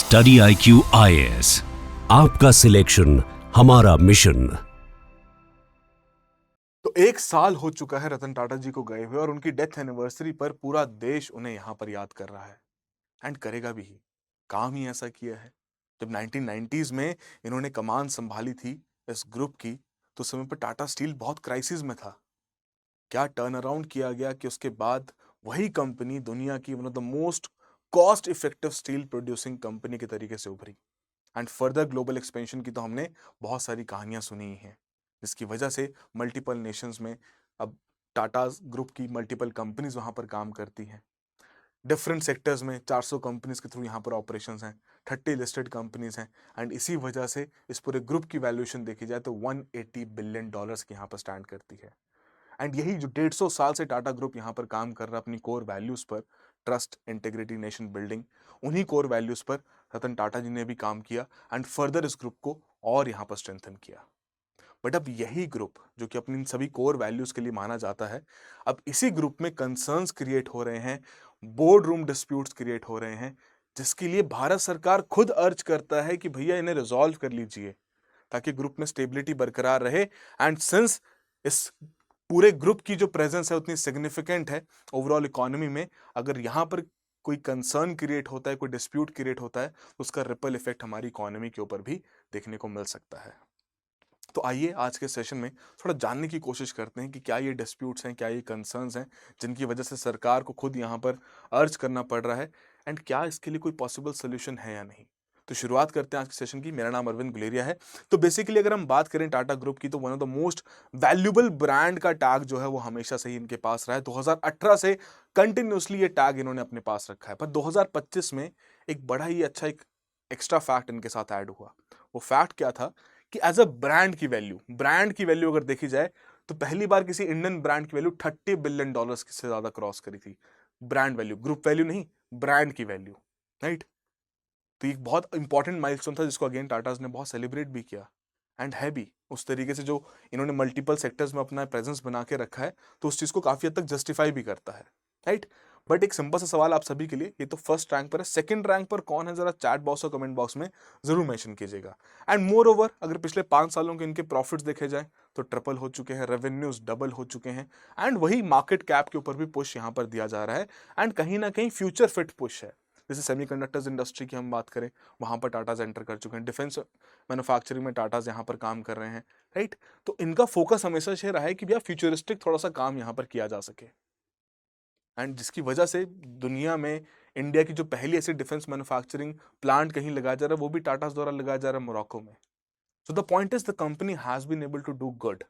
Study IQ IAS, आपका selection हमारा mission. तो 1 साल हो चुका है रतन टाटा जी को गए हुए और उनकी डेथ एनिवर्सरी पर पूरा देश उन्हें यहाँ पर याद कर रहा है एंड करेगा भी ही। काम ही ऐसा किया है। जब 1990s में इन्होंने कमान संभाली थी इस ग्रुप की, तो उस समय पर टाटा स्टील बहुत क्राइसिस में था। क्या टर्न अराउंड किया गया कि उसके बाद वही कंपनी दुनिया की one of the most cost effective steel producing company के तरीके से उभरी। एंड फर्दर ग्लोबल एक्सपेंशन की तो हमने बहुत सारी कहानियां सुनी ही हैं, जिसकी वजह से मल्टीपल नेशंस में अब टाटा ग्रुप की मल्टीपल कंपनीज वहां पर काम करती हैं। डिफरेंट सेक्टर्स में 400 कंपनीज के थ्रू यहाँ पर ऑपरेशंस हैं, 30 लिस्टेड कंपनीज हैं। एंड इसी वजह से इस पूरे ग्रुप की वैल्यूएशन देखी जाए तो $180 बिलियन की यहाँ पर स्टैंड करती है। एंड यही जो 150 साल से टाटा ग्रुप यहाँ पर काम कर रहा है अपनी कोर वैल्यूज पर, ट्रस्ट, इंटीग्रिटी, नेशन बिल्डिंग, उन्हीं कोर वैल्यूज पर रतन टाटा जी ने भी काम किया एंड फर्दर इस ग्रुप को और यहाँ पर स्ट्रेंथन किया। बट अब यही ग्रुप जो कि अपनी इन सभी कोर वैल्यूज के लिए माना जाता है, अब इसी ग्रुप में कंसर्न्स क्रिएट हो रहे हैं, बोर्ड रूम डिस्प्यूट्स क्रिएट हो रहे हैं, जिसके लिए भारत सरकार खुद अर्ज करता है कि भैया इन्हें रिजॉल्व कर लीजिए ताकि ग्रुप में स्टेबिलिटी बरकरार रहे। एंड सिंस इस पूरे ग्रुप की जो प्रेजेंस है उतनी सिग्निफिकेंट है ओवरऑल इकोनॉमी में, अगर यहाँ पर कोई कंसर्न क्रिएट होता है, कोई डिस्प्यूट क्रिएट होता है, तो उसका रिपल इफेक्ट हमारी इकोनॉमी के ऊपर भी देखने को मिल सकता है। तो आइए आज के सेशन में थोड़ा जानने की कोशिश करते हैं कि क्या ये डिस्प्यूट्स हैं, क्या ये कंसर्न्स हैं जिनकी वजह से सरकार को खुद यहाँ पर अर्ज करना पड़ रहा है, एंड क्या इसके लिए कोई पॉसिबल सोल्यूशन है या नहीं। तो शुरुआत करते हैं आज के सेशन की। मेरा नाम अरविंद गुलेरिया है। तो बेसिकली अगर हम बात करें टाटा ग्रुप की, तो one of the most valuable brand का टैग जो है वो हमेशा से ही इनके पास रहा है। 2018 से कंटिन्यूसली ये टैग इन्होंने अपने पास रखा है, पर 2025 में एक बड़ा ही अच्छा एक एक्स्ट्रा फैक्ट इनके साथ ऐड हुआ। वो फैक्ट क्या था कि एज अ ब्रांड की वैल्यू अगर देखी जाए तो पहली बार किसी इंडियन ब्रांड की वैल्यू $30 बिलियन से ज्यादा क्रॉस करी थी। ब्रांड वैल्यू, ग्रुप वैल्यू नहीं, ब्रांड की वैल्यू, राइट। तो एक बहुत इंपॉर्टेंट माइलस्टोन था जिसको अगेन टाटाज ने बहुत सेलिब्रेट भी किया एंड है भी। उस तरीके से जो इन्होंने मल्टीपल सेक्टर्स में अपना प्रेजेंस बना के रखा है, तो उस चीज को काफी हद तक जस्टिफाई भी करता है, राइट। बट एक सिंपल सा सवाल आप सभी के लिए, ये तो फर्स्ट रैंक पर है, सेकंड रैंक पर कौन है जरा चैट बॉक्स और कमेंट बॉक्स में जरूर मेंशन कीजिएगा। एंड मोर ओवर अगर पिछले 5 सालों के इनके प्रॉफिट्स देखे जाए तो ट्रिपल हो चुके हैं, रेवेन्यूज डबल हो चुके हैं, एंड वही मार्केट कैप के ऊपर भी पुश यहाँ पर दिया जा रहा है। एंड कहीं ना कहीं फ्यूचर फिट पुश है। जैसे सेमीकंडक्टर्स इंडस्ट्री की हम बात करें, वहां पर टाटाज एंटर कर चुके हैं, डिफेंस मैन्युफैक्चरिंग में टाटाज यहाँ पर काम कर रहे हैं, राइट। तो इनका फोकस हमेशा से रहा है कि भैया फ्यूचरिस्टिक थोड़ा सा काम यहाँ पर किया जा सके। एंड जिसकी वजह से दुनिया में इंडिया की जो पहली ऐसी डिफेंस मैन्युफैक्चरिंग प्लांट कहीं लगाया जा रहा है, वो भी टाटास द्वारा लगाया जा रहा है मोरक्को में। So the point is the company has been able to do good,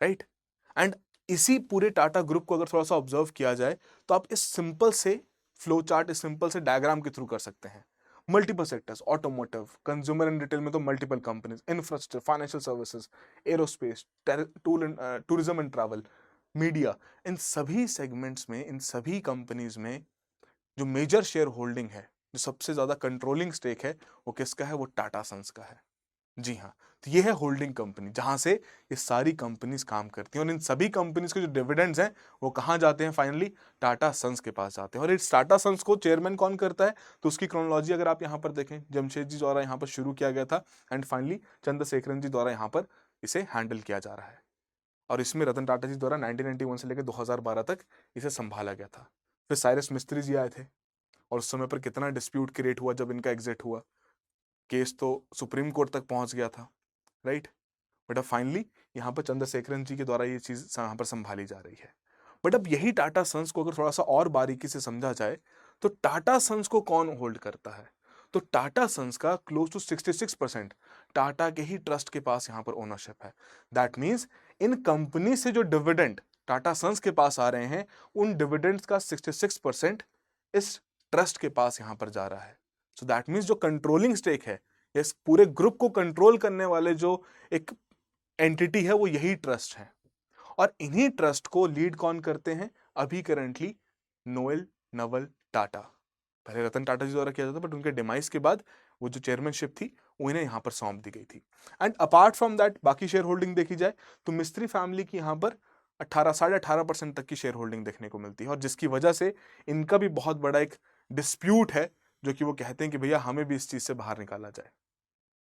right. And इसी पूरे टाटा ग्रुप को अगर थोड़ा सा ऑब्जर्व किया जाए तो आप इस सिंपल से फ्लो चार्ट, इस सिंपल से डायग्राम के थ्रू कर सकते हैं। Multiple sectors, automotive, consumer and retail में तो multiple companies, infrastructure, financial services, aerospace, tourism and travel, media, इन सभी सेगमेंट्स में, इन सभी कंपनीज में जो मेजर शेयर होल्डिंग है, जो सबसे ज्यादा कंट्रोलिंग स्टेक है, वो किसका है? वो टाटा सन्स का है। जी हाँ, तो ये है होल्डिंग कंपनी जहां से ये सारी कंपनीज काम करती हैं, और इन सभी कंपनीज के जो डिविडेंड्स हैं वो कहां जाते हैं? फाइनली टाटा सन्स के पास जाते हैं। और इस टाटा सन्स को चेयरमैन कौन करता है? तो उसकी क्रोनोलॉजी अगर आप यहां पर देखें, जमशेद जी द्वारा यहां पर शुरू किया गया था एंड फाइनली चंद्रशेखरन जी द्वारा यहां पर इसे हैंडल किया जा रहा है। और इसमें रतन टाटा जी द्वारा 1991 से लेकर 2012 तक इसे संभाला गया था। फिर साइरस मिस्त्री जी आए थे और उस समय पर कितना डिस्प्यूट क्रिएट हुआ जब इनका एग्जिट हुआ, केस तो सुप्रीम कोर्ट तक पहुंच गया था, राइट। बट अब फाइनली यहाँ पर चंद्रशेखरन जी के द्वारा ये चीज यहाँ पर संभाली जा रही है। बट अब यही टाटा सन्स को अगर थोड़ा सा और बारीकी से समझा जाए तो टाटा सन्स को कौन होल्ड करता है? तो टाटा सन्स का क्लोज टू 66% टाटा के ही ट्रस्ट के पास यहाँ पर ओनरशिप है। दैट मीन्स इन कंपनी से जो डिविडेंड टाटा सन्स के पास आ रहे हैं, उन डिविडेंड्स का 66% इस ट्रस्ट के पास यहाँ पर जा रहा है। सो दैट मीन्स जो कंट्रोलिंग स्टेक है, इस पूरे ग्रुप को कंट्रोल करने वाले जो एक एंटिटी है, वो यही ट्रस्ट है। और इन्हीं ट्रस्ट को लीड कौन करते हैं अभी करंटली? नोएल नवल टाटा। पहले रतन टाटा जी द्वारा किया जाता, बट उनके डिमाइस के बाद वो जो चेयरमैनशिप थी वो इन्हें यहां पर सौंप दी गई थी। एंड अपार्ट फ्रॉम दैट बाकी शेयर होल्डिंग देखी जाए तो मिस्त्री फैमिली की यहां पर 18-18.5% तक की शेयर होल्डिंग देखने को मिलती है, और जिसकी वजह से इनका भी बहुत बड़ा एक डिस्प्यूट है जो कि वो कहते हैं कि भैया हमें भी इस चीज़ से बाहर निकाला जाए,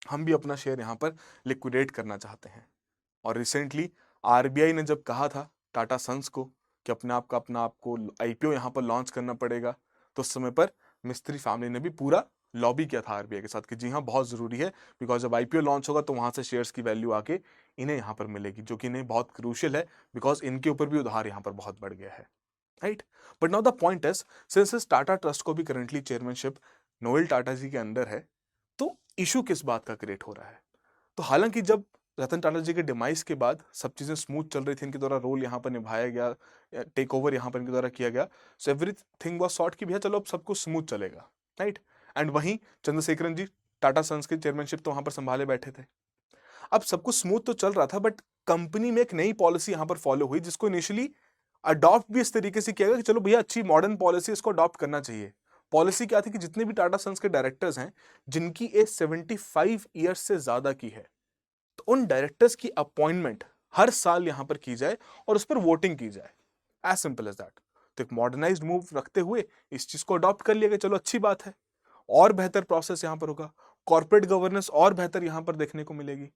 हम भी अपना शेयर यहाँ पर लिक्विडेट करना चाहते हैं। और रिसेंटली आरबीआई ने जब कहा था टाटा सन्स को कि अपना आपको आईपीओ यहाँ पर लॉन्च करना पड़ेगा, तो उस समय पर मिस्त्री फैमिली ने भी पूरा लॉबी किया था आरबीआई के साथ कि जी हाँ बहुत ज़रूरी है, बिकॉज जब आईपीओ लॉन्च होगा तो वहाँ से शेयर्स की वैल्यू आके इन्हें यहाँ पर मिलेगी, जो कि इन्हें बहुत क्रूशियल है, बिकॉज इनके ऊपर भी उधार यहाँ पर बहुत बढ़ गया है, right. But now the point is, since Tata trust को भी करंटली चेयरमैनशिप नोएल टाटा जी के अंडर है, तो इशू किस बात का क्रिएट हो रहा है? तो हालांकि जब रतन टाटा जी के डिमाइस के बाद सब चीजें स्मूथ चल रही थी, इनके द्वारा रोल यहाँ पर निभाया गया, टेक ओवर यहाँ पर इनके द्वारा किया गया, सो एवरीथिंग वाज सॉर्ट कि भैया चलो अब सब कुछ स्मूथ चलेगा, राइट। एंड वहीं चंद्रशेखरन जी टाटा सन्स के चेयरमैनशिप तो वहां पर संभाले बैठे थे। अब सब कुछ स्मूथ तो चल रहा था, बट कंपनी में एक नई पॉलिसी यहाँ पर फॉलो हुई, जिसको इनिशियली अडॉप्ट भी इस तरीके से किया गया कि चलो भैया अच्छी मॉडर्न पॉलिसी, इसको अडॉप्ट करना चाहिए। पॉलिसी क्या थी कि जितने भी टाटा सन्स के डायरेक्टर्स हैं जिनकी एज 75 ईयर्स से ज्यादा की है, तो उन डायरेक्टर्स की अपॉइंटमेंट हर साल यहां पर की जाए और उस पर वोटिंग की जाए, एज सिंपल एज दैट। तो एक मॉडर्नाइज्ड मूव रखते हुए इस चीज को अडॉप्ट कर लिया गया, चलो अच्छी बात है, और बेहतर प्रोसेस यहां पर होगा, कॉर्पोरेट गवर्नेंस और बेहतर यहां पर देखने को मिलेगी।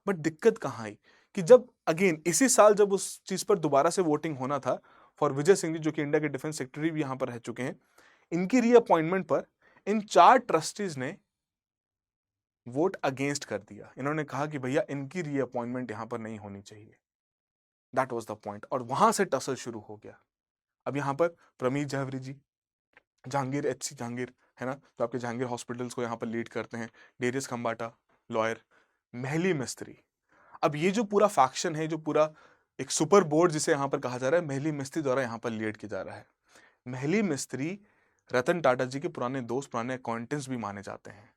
बट दिक्कत कहां आई कि जब अगेन इसी साल जब उस चीज पर दोबारा से वोटिंग होना था फॉर विजय सिंह जी, जो कि इंडिया के डिफेंस सेक्रेटरी भी यहां पर रह चुके हैं, इनकी रीअपॉइंटमेंट पर इन 4 ट्रस्टीज ने वोट अगेंस्ट कर दिया। इन्होंने कहा कि भैया इनकी रीअपॉइंटमेंट यहां पर नहीं होनी चाहिए। दैट वाज द पॉइंट, और वहां से टसल शुरू हो गया। अब यहां पर प्रमीत जहवरी जी, जहांगीर एचसी जहांगीर है ना, जो आपके जहांगीर हॉस्पिटल्स को यहाँ पर लीड करते हैं, डेरियस खंबाटा लॉयर, महली मिस्त्री। अब ये जो पूरा फैक्शन है, जो पूरा एक सुपर बोर्ड जिसे यहाँ पर कहा जा रहा है, महली मिस्त्री द्वारा यहाँ पर लीड किया जा रहा है। महली मिस्त्री रतन टाटा जी के पुराने दोस्त, पुराने अक्वाइंटेंस भी माने जाते हैं,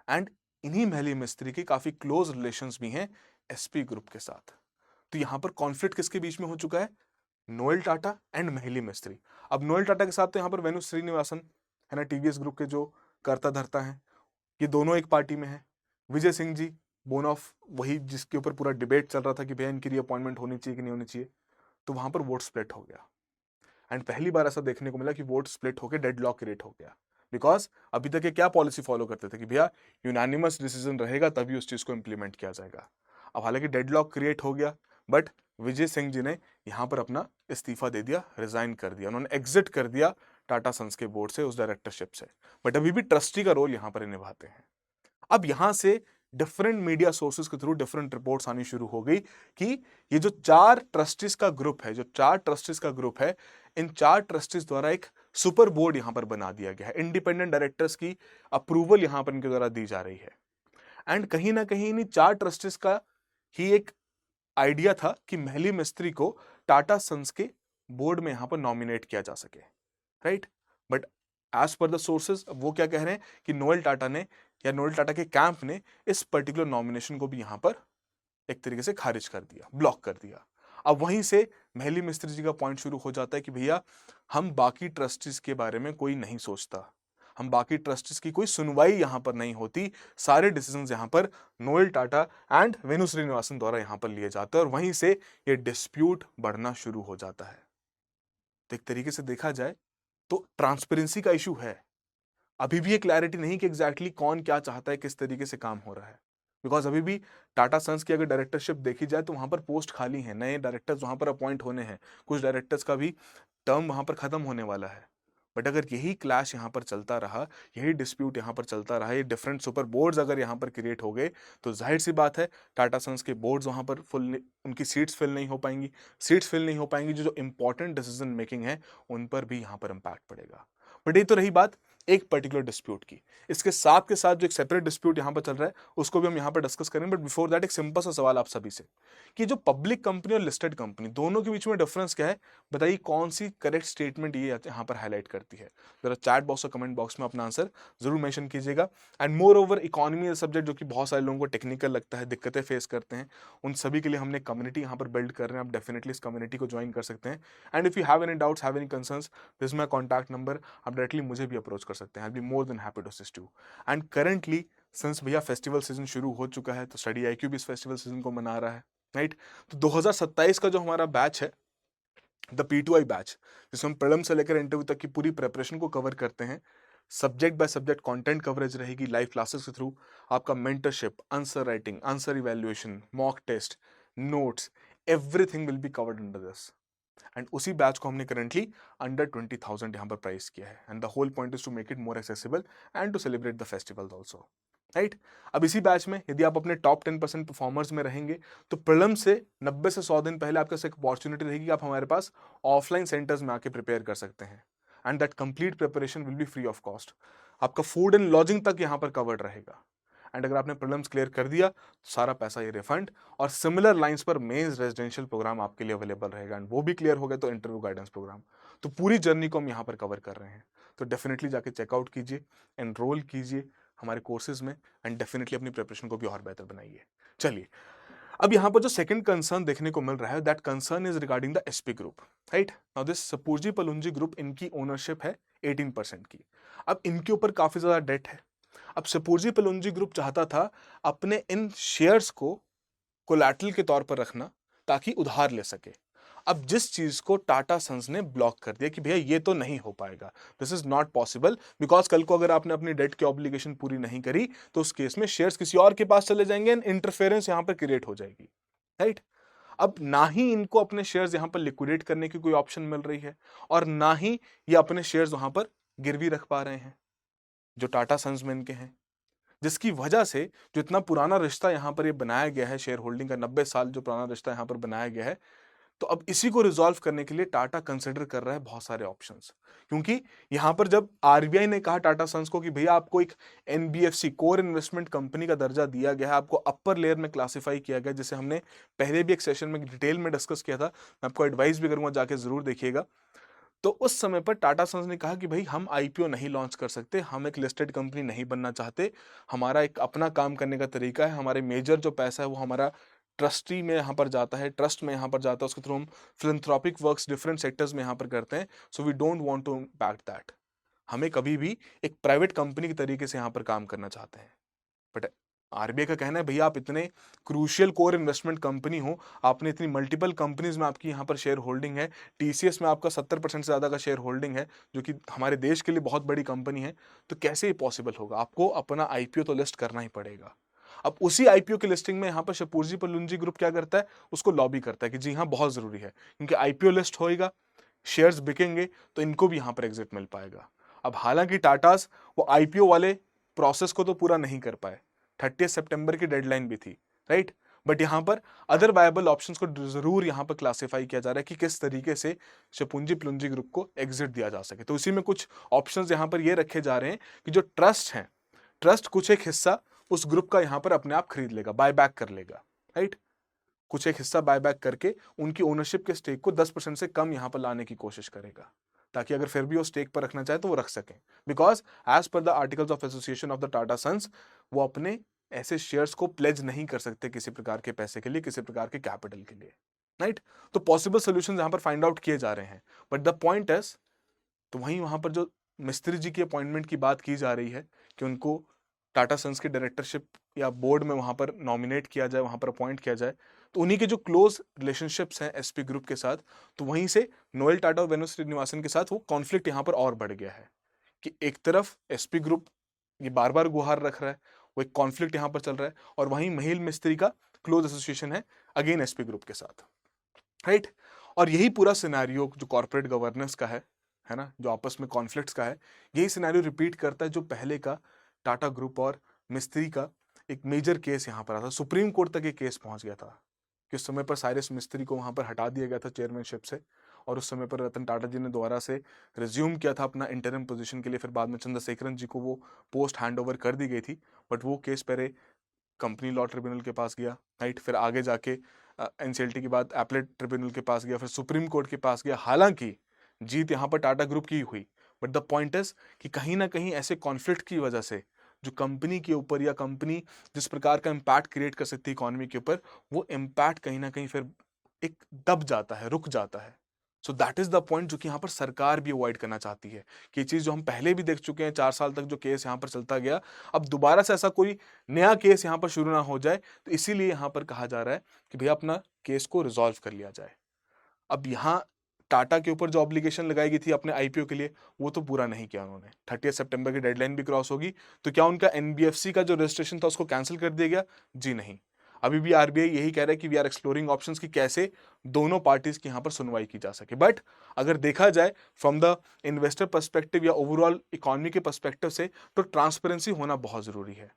एंड इन्हीं महली मिस्त्री के काफी क्लोज रिलेशंस भी हैं एसपी ग्रुप के साथ। तो यहां पर कॉन्फ्लिक्ट किसके बीच में हो चुका है? नोएल टाटा एंड महली मिस्त्री। अब नोएल टाटा के साथ तो यहाँ पर वेणु श्रीनिवासन है ना, टीवीएस ग्रुप के जो कर्ता धर्ता हैं, ये दोनों एक पार्टी में है। विजय सिंह जी बोन ऑफ वही जिसके ऊपर पूरा डिबेट चल रहा था कि भैया इनकी रीअपॉइंटमेंट होनी चाहिए कि नहीं होनी चाहिए, तो वहां पर वोट स्प्लिट हो गया। एंड पहली बार ऐसा देखने को मिला कि वोट स्प्लिट होकर डेडलॉक क्रिएट हो गया, बिकॉज अभी तक ये क्या पॉलिसी फॉलो करते थे कि भैया यूनानिमस डिसीजन रहेगा तभी उस चीज को इंप्लीमेंट किया जाएगा। अब हालांकि डेडलॉक क्रिएट हो गया, बट विजय सिंह जी ने यहां पर अपना इस्तीफा दे दिया, रिजाइन कर दिया, उन्होंने एग्जिट कर दिया टाटा सन्स के बोर्ड से, उस डायरेक्टरशिप से, बट अभी भी ट्रस्टी का रोल यहां पर निभाते हैं। अब यहां से डिफरेंट मीडिया सोर्सेज के थ्रू डिफरेंट रिपोर्ट्स आनी शुरू हो गई कि ये जो 4 ट्रस्टीज का ग्रुप है, जो 4 ट्रस्टीज का ग्रुप है, इन 4 ट्रस्टीज द्वारा एक सुपर बोर्ड यहां पर बना दिया गया है, इंडिपेंडेंट डायरेक्टर्स की अप्रूवल यहां पर इनके द्वारा दी जा रही है। एंड कहीं ना कहीं इन 4 ट्रस्टीज का ही एक आइडिया था कि महली मिस्त्री को टाटा सन्स के बोर्ड में यहां पर नॉमिनेट किया जा सके, right. But as per the sources वो क्या कह रहे हैं कि नोएल टाटा ने या नोएल टाटा के कैंप ने इस पर्टिकुलर नॉमिनेशन को भी यहां पर एक तरीके से खारिज कर दिया, ब्लॉक कर दिया। अब वहीं से महली मिस्त्री जी का पॉइंट शुरू हो जाता है कि भैया हम बाकी ट्रस्टीज के बारे में कोई नहीं सोचता, हम बाकी ट्रस्टीज की कोई सुनवाई यहां पर नहीं होती, सारे डिसीजंस यहां पर नोएल टाटा एंड वेणु श्रीनिवासन द्वारा यहां पर लिए जाते हैं, और वहीं से ये डिस्प्यूट बढ़ना शुरू हो जाता है। तो एक तरीके से देखा जाए तो ट्रांसपेरेंसी का इशू है, अभी भी ये क्लैरिटी नहीं कि एग्जैक्टली कौन क्या चाहता है, किस तरीके से काम हो रहा है, बिकॉज अभी भी टाटा सन्स की अगर डायरेक्टरशिप देखी जाए तो वहां पर पोस्ट खाली है, नए डायरेक्टर्स वहां पर अपॉइंट होने हैं, कुछ डायरेक्टर्स का भी टर्म वहां पर खत्म होने वाला है। बट अगर यही क्लैश यहाँ पर चलता रहा, यही डिस्प्यूट यहाँ पर चलता रहा, ये डिफरेंट सुपर बोर्ड्स अगर यहाँ पर क्रिएट हो गए, तो जाहिर सी बात है टाटा सन्स के बोर्ड्स वहाँ पर फुल, उनकी सीट्स फिल नहीं हो पाएंगी, सीट्स फिल नहीं हो पाएंगी, जो इंपॉर्टेंट डिसीजन मेकिंग है उन पर भी यहाँ पर इम्पैक्ट पड़ेगा। बट ये तो रही बात एक पर्टिकुलर डिस्प्यूट की, इसके साथ के साथ जो एक सेपरेट डिस्प्यूट यहाँ पर चल रहा है उसको भी हम यहाँ पर डिस्कस करेंगे। बट बिफोर दैट एक सिंपल सा सवाल आप सभी से कि जो पब्लिक कंपनी और लिस्टेड कंपनी दोनों के बीच में डिफरेंस क्या है, बताइए कौन सी करेक्ट स्टेटमेंट ये यहाँ पर हाईलाइट करती है? जरा चैट बॉक्स और कमेंट बॉक्स में अपना आंसर जरूर मेंशन कीजिएगा। And more over economy subject जो कि बहुत सारे लोगों को टेक्निकल लगता है, दिक्कतें फेस करते हैं, उन सभी के लिए हमने कम्युनिटी यहाँ पर बिल्ड कर रहे हैं, आप डेफिनेटली इस कम्युनिटी को ज्वाइन कर सकते हैं। And if you have any doubts, have any concerns, this my contact number, आप डायरेक्टली मुझे भी अप्रोच कर सकते हैं, I will be more than happy to assist you. And currently since भैया फेस्टिवल सीजन शुरू हो चुका है, तो स्टडी आईक्यू भी इस फेस्टिवल सीजन को मना रहा है, राइट। तो 2027 का जो हमारा बैच है, द P2I बैच, जिसमें हम प्रीलिम से लेकर इंटरव्यू तक की पूरी प्रिपरेशन को कवर करते हैं, subject by subject content coverage रहेगी लाइव क्लासेस के थ्रू, आपका mentorship, answer writing, answer evaluation, mock test, notes, everything will be covered under this. And उसी बैच को हमने करेंटली अंडर 20,000 यहाँ पर प्राइस किया है। And the whole point is to make it more accessible and to celebrate the festivals also, right. अब इसी batch में यदि आप अपने टॉप 10% परफॉर्मर्स में रहेंगे तो प्रीलिम से 90 से 100 दिन पहले आपके पास एक अपॉर्चुनिटी रहेगी कि आप हमारे पास ऑफलाइन सेंटर्स में आके प्रिपेयर कर सकते हैं। And that complete preparation will be free of cost. आपका फूड एंड लॉजिंग तक यहाँ पर कवर्ड रहेगा। एंड अगर आपने प्रीलिम्स क्लियर कर दिया तो सारा पैसा ये रिफंड, और सिमिलर लाइंस पर मेंस रेजिडेंशियल प्रोग्राम आपके लिए अवेलेबल रहेगा। एंड वो भी क्लियर हो गया तो इंटरव्यू गाइडेंस प्रोग्राम। तो पूरी जर्नी को हम यहाँ पर कवर कर रहे हैं। तो डेफिनेटली जाके चेकआउट कीजिए, एनरोल कीजिए हमारे कोर्सेज में, एंड डेफिनेटली अपनी प्रिपरेशन को भी और बेहतर बनाइए। चलिए, अब यहाँ पर जो सेकंड कंसर्न देखने को मिल रहा है, that concern is regarding the SP group, right. Now this Shapoorji Pallonji group, इनकी ओनरशिप है 18% की। अब इनके ऊपर काफी ज्यादा डेट है। अब सपूर्जी पलुंजी ग्रुप चाहता था अपने इन शेयर्स को कोलैटरल के तौर पर रखना ताकि उधार ले सके। अब जिस चीज को टाटा सन्स ने ब्लॉक कर दिया कि भैया ये तो नहीं हो पाएगा, this is not possible, because कल को अगर आपने अपनी डेट की ऑब्लिगेशन पूरी नहीं करी तो उस केस में शेयर्स किसी और के पास चले जाएंगे एंड इंटरफेरेंस यहां पर क्रिएट हो जाएगी, राइट। अब ना ही इनको अपने शेयर्स यहां पर लिक्विडेट करने की कोई ऑप्शन मिल रही है, और ना ही ये अपने शेयर्स वहां पर गिरवी रख पा रहे हैं जो टाटा सन्स में इनके हैं, जिसकी वजह से जो इतना पुराना रिश्ता यहाँ पर ये बनाया गया है, शेयर होल्डिंग का 90 साल जो पुराना रिश्ता यहाँ पर बनाया गया है, तो अब इसी को रिजॉल्व करने के लिए टाटा कंसिडर कर रहा है बहुत सारे ऑप्शंस। क्योंकि यहाँ पर जब आरबीआई ने कहा टाटा सन्स को कि भैया आपको एक एनबीएफसी कोर इन्वेस्टमेंट कंपनी का दर्जा दिया गया है, आपको अपर लेयर में क्लासिफाई किया गया, जिसे हमने पहले भी एक सेशन में डिटेल में डिस्कस किया था, मैं आपको एडवाइस भी करूंगा, जाके जरूर देखिएगा। तो उस समय पर टाटा सन्स ने कहा कि भाई हम आईपीओ नहीं लॉन्च कर सकते, हम एक लिस्टेड कंपनी नहीं बनना चाहते, हमारा एक अपना काम करने का तरीका है, हमारे मेजर जो पैसा है वो हमारा ट्रस्टी में यहाँ पर जाता है, ट्रस्ट में यहाँ पर जाता है, उसके थ्रू हम फिलंथ्रोपिक वर्क्स डिफरेंट सेक्टर्स में यहाँ पर करते हैं। So we don't want to impact that, हमें कभी भी एक प्राइवेट कंपनी के तरीके से यहाँ पर काम करना चाहते हैं। बट आरबीआई का कहना है भैया आप इतने क्रूशियल कोर इन्वेस्टमेंट कंपनी हो, आपने इतनी मल्टीपल कंपनीज में आपकी यहाँ पर शेयर होल्डिंग है, टीसीएस में आपका 70% से ज़्यादा का शेयर होल्डिंग है, जो कि हमारे देश के लिए बहुत बड़ी कंपनी है, तो कैसे ये पॉसिबल होगा, आपको अपना आईपीओ तो लिस्ट करना ही पड़ेगा। अब उसी आईपीओ की लिस्टिंग में यहाँ पर सपूर्जी पलुंजी ग्रुप क्या करता है, उसको लॉबी करता है कि जी हाँ बहुत जरूरी है, क्योंकि आईपीओ लिस्ट होएगा, शेयर्स बिकेंगे तो इनको भी यहाँ पर एग्जिट मिल पाएगा। अब हालांकि टाटास वो आईपीओ वाले प्रोसेस को तो पूरा नहीं कर पाए, 30 सितंबर की डेडलाइन भी थी, राइट। बट यहाँ पर अदर वायबल ऑप्शंस को जरूर यहाँ पर क्लासिफाई किया जा रहा है कि किस तरीके से शपुंजी प्लुंजी ग्रुप को एग्जिट दिया जा सके। तो इसी में कुछ ऑप्शंस यहाँ पर ये रखे जा रहे हैं कि जो ट्रस्ट हैं, ट्रस्ट कुछ एक हिस्सा उस ग्रुप का यहाँ पर अपने आप खरीद लेगा, बाय बैक कर लेगा, राइट। कुछ एक हिस्सा बाय बैक करके उनकी ओनरशिप के स्टेक को 10% से कम यहाँ पर लाने की कोशिश करेगा, ताकि अगर फिर भी वो स्टेक पर रखना चाहे तो वो रख सकें। Because as per the articles of association of the Tata Sons, वो अपने ऐसे शेयर्स को प्लेज नहीं कर सकते किसी प्रकार के पैसे के लिए, किसी प्रकार के कैपिटल के लिए, राइट। तो पॉसिबल सोल्यूशन यहां पर फाइंड आउट किए जा रहे हैं। बट द पॉइंट इज, तो वहीं वहां पर जो मिस्त्री जी की अपॉइंटमेंट की बात की जा रही है कि उनको टाटा सन्स की डायरेक्टरशिप या बोर्ड में वहां पर नॉमिनेट किया जाए, वहां पर अपॉइंट किया जाए, तो उन्हीं के जो क्लोज रिलेशनशिप्स हैं एसपी ग्रुप के साथ, तो वहीं से नोएल टाटा और वेणु श्रीनिवासन के साथ वो कॉन्फ्लिक्ट यहां पर और बढ़ गया है कि एक तरफ एसपी ग्रुप ये बार बार गुहार रख रहा है, वो एक कॉन्फ्लिक्ट यहां पर चल रहा है, और वहीं महिल मिस्त्री का क्लोज एसोसिएशन है अगेन एसपी ग्रुप के साथ, राइट। और यही पूरा सिनेरियो जो कॉर्पोरेट गवर्नेंस का है ना, जो आपस में कॉन्फ्लिक्ट्स का है, यही सिनेरियो रिपीट करता है जो पहले का टाटा ग्रुप और मिस्त्री का एक मेजर केस यहाँ पर आता, सुप्रीम कोर्ट तक ये केस पहुंच गया था कि उस समय पर साइरस मिस्त्री को वहां पर हटा दिया गया था चेयरमैनशिप से, और उस समय पर रतन टाटा जी ने दोबारा से रिज्यूम किया था अपना इंटरिम पोजीशन के लिए, फिर बाद में चंद्रशेखरन जी को वो पोस्ट हैंड ओवर कर दी गई थी। बट वो केस पहले कंपनी लॉ ट्रिब्यूनल के पास गया, राइट, फिर आगे जाके एनसीएलटी के बाद एपलेट ट्रिब्यूनल के पास गया, फिर सुप्रीम कोर्ट के पास गया। हालांकि जीत यहाँ पर टाटा ग्रुप की हुई, बट द पॉइंट इज कि कहीं ना कहीं ऐसे कॉन्फ्लिक्ट की वजह से जो कंपनी के ऊपर या कंपनी जिस प्रकार का इम्पैक्ट क्रिएट कर सकती है इकोनॉमी के ऊपर, वो इम्पैक्ट कहीं ना कहीं फिर एक दब जाता है, रुक जाता है। So that is the point जो कि यहाँ पर सरकार भी अवॉइड करना चाहती है कि ये चीज जो हम पहले भी देख चुके हैं 4 साल तक जो केस यहाँ पर चलता गया, अब दोबारा से ऐसा कोई नया केस यहाँ पर शुरू ना हो जाए। तो इसीलिए यहाँ पर कहा जा रहा है कि भैया अपना केस को रिजॉल्व कर लिया जाए। अब यहाँ टाटा के ऊपर जो ऑब्लिगेशन लगाई गई थी अपने आईपीओ के लिए, वो तो पूरा नहीं किया उन्होंने। 30 सितंबर की डेडलाइन भी क्रॉस होगी, तो क्या उनका एनबीएफसी का जो रजिस्ट्रेशन था उसको कैंसिल कर दिया गया? जी नहीं। अभी भी आरबीआई यही कह रहा है कि वी आर एक्सप्लोरिंग ऑप्शंस कि कैसे दोनों पार्टीज की यहाँ पर सुनवाई की जा सके। बट अगर देखा जाए फ्रॉम द इन्वेस्टर पर्सपेक्टिव या ओवरऑल इकोनॉमी के पर्सपेक्टिव से, तो ट्रांसपेरेंसी होना बहुत जरूरी है।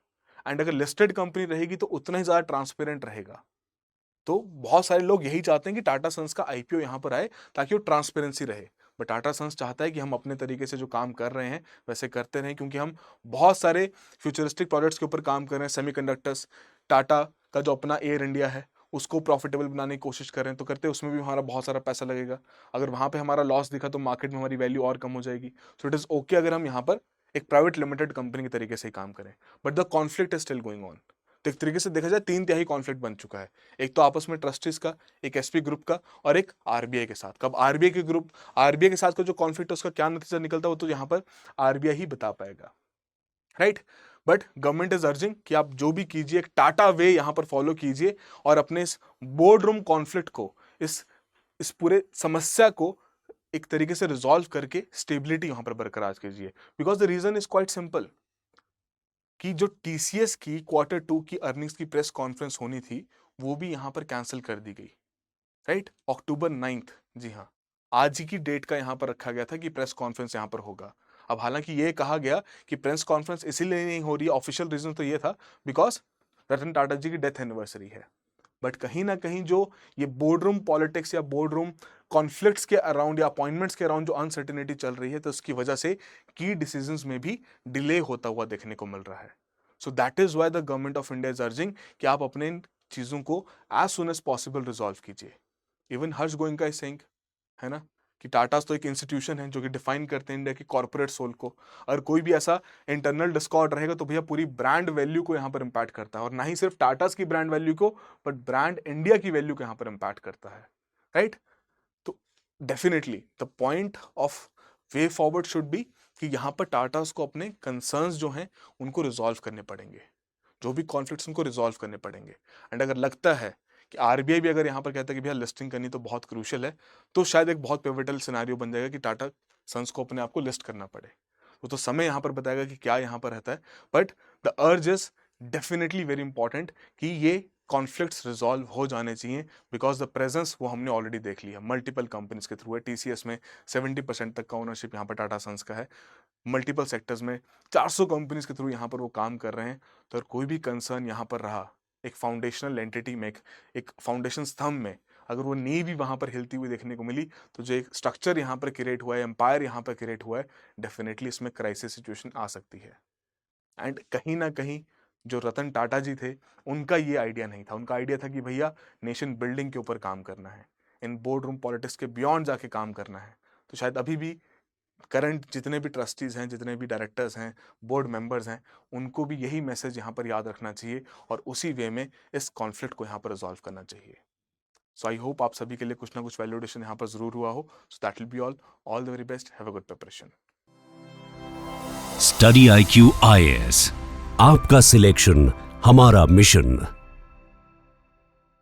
एंड अगर लिस्टेड कंपनी रहेगी तो उतना ही ज्यादा ट्रांसपेरेंट रहेगा। तो बहुत सारे लोग यही चाहते हैं कि टाटा सन्स का आईपीओ यहाँ पर आए ताकि वो ट्रांसपेरेंसी रहे। बट टाटा सन्स चाहता है कि हम अपने तरीके से जो काम कर रहे हैं वैसे करते रहें, क्योंकि हम बहुत सारे फ्यूचरिस्टिक प्रोडक्ट्स के ऊपर काम कर रहे हैं। सेमीकंडक्टर्स, टाटा का जो अपना एयर इंडिया है उसको प्रॉफिटेबल बनाने की कोशिश कर रहे हैं, तो करते हैं उसमें भी हमारा बहुत सारा पैसा लगेगा। अगर वहाँ पे हमारा लॉस दिखा तो मार्केट में हमारी वैल्यू और कम हो जाएगी। सो इट इज़ ओके अगर हम यहाँ पर एक प्राइवेट लिमिटेड कंपनी के तरीके से ही काम करें। But the conflict is still going on. तो एक तरीके से देखा जाए 3 तिहाई कॉन्फ्लिक्ट बन चुका है। एक तो आपस में ट्रस्टीज का, एक एसपी ग्रुप का और एक आरबीआई के साथ। कब आरबीआई के साथ का जो कॉन्फ्लिक्ट है उसका क्या नतीजा निकलता है वो तो यहाँ पर आरबीआई ही बता पाएगा, right. But government is urging कि आप जो भी कीजिए एक टाटा वे यहाँ पर फॉलो कीजिए और अपने इस बोर्ड रूम कॉन्फ्लिक्ट को, इस पूरे समस्या को एक तरीके से रिजॉल्व करके स्टेबिलिटी यहाँ पर बरकरार कीजिए। Because the reason is quite simple कि जो टीसीएस की Q2 की अर्निंग्स की प्रेस कॉन्फ्रेंस होनी थी वो भी यहां पर कैंसिल कर दी गई, राइट। अक्टूबर 9, जी हाँ, आज ही की डेट का यहां पर रखा गया था कि प्रेस कॉन्फ्रेंस यहां पर होगा। अब हालांकि ये कहा गया कि प्रेस कॉन्फ्रेंस इसीलिए नहीं हो रही है, ऑफिशियल रीजन तो ये था बिकॉज रतन टाटा जी की डेथ एनिवर्सरी है। बट कहीं ना कहीं जो ये बोर्ड रूम पॉलिटिक्स या बोर्ड रूम कॉन्फ्लिक्ट्स के अराउंड या अपॉइंटमेंट्स के अराउंड जो अनसर्टेनिटी चल रही है, तो उसकी वजह से की डिसीजंस में भी डिले होता हुआ देखने को मिल रहा है। So that is why the government of India is urging कि आप अपने इन चीजों को as soon as possible resolve कीजिए। Even Harsh Goenka is saying, है ना, कि टाटास तो एक इंस्टीट्यूशन है जो कि डिफाइन करते हैं इंडिया की कॉर्पोरेट सोल को। अगर कोई भी ऐसा इंटरनल डिस्कॉर्ड रहेगा तो भैया पूरी ब्रांड वैल्यू को यहाँ पर इम्पैक्ट करता है, और ना ही सिर्फ टाटास की ब्रांड वैल्यू को बट ब्रांड इंडिया की वैल्यू को यहाँ पर इम्पैक्ट करता है, राइट। तो definitely the point of way forward should be कि यहाँ पर टाटास को अपने कंसर्न्स जो हैं उनको रिजॉल्व करने पड़ेंगे, जो भी कॉन्फ्लिक्ट्स उनको रिजॉल्व करने पड़ेंगे। एंड अगर लगता है कि आरबीआई भी अगर यहाँ पर कहता है कि भैया लिस्टिंग करनी तो बहुत क्रूशियल है, तो शायद एक बहुत पिवटल सिनेरियो बन जाएगा कि टाटा सन्स को अपने आप को लिस्ट करना पड़े। वो तो समय यहाँ पर बताएगा कि क्या यहाँ पर रहता है। But the urge is definitely very important कि ये कॉन्फ्लिक्ट्स रिजॉल्व हो जाने चाहिए, बिकॉज द प्रेजेंस वो हमने ऑलरेडी देख लिया मल्टीपल कंपनीज के थ्रू है। टीसीएस में 70% तक का ओनरशिप यहाँ पर टाटा सन्स का है। मल्टीपल सेक्टर्स में 400 कंपनीज के थ्रू यहाँ पर वो काम कर रहे हैं। तो अगर कोई भी कंसर्न यहाँ पर रहा एक फाउंडेशनल एंटिटी में, एक फाउंडेशन स्तंभ में, अगर वो नींव भी वहाँ पर हिलती हुई देखने को मिली, तो जो एक स्ट्रक्चर यहाँ पर क्रिएट हुआ है, एम्पायर यहाँ पर क्रिएट हुआ है, डेफिनेटली इसमें क्राइसिस सिचुएशन आ सकती है। एंड कहीं ना कहीं जो रतन टाटा जी थे उनका ये आइडिया नहीं था। उनका आइडिया था कि भैया नेशन बिल्डिंग के ऊपर काम करना है, इन बोर्ड रूम पॉलिटिक्स के बियॉन्ड जाके काम करना है। तो शायद अभी भी करंट जितने भी ट्रस्टीज हैं, जितने भी डायरेक्टर्स हैं, बोर्ड मेंबर्स हैं, उनको भी यही मैसेज यहाँ पर याद रखना चाहिए और उसी वे में इस कॉन्फ्लिक्ट को यहाँ पर रिजॉल्व करना चाहिए। सो आई होप आप सभी के लिए कुछ ना कुछ वैल्यूडेशन यहाँ पर जरूर हुआ हो। So that will be all the very best, have a good preparation. Study IQ IAS, आपका सिलेक्शन हमारा मिशन।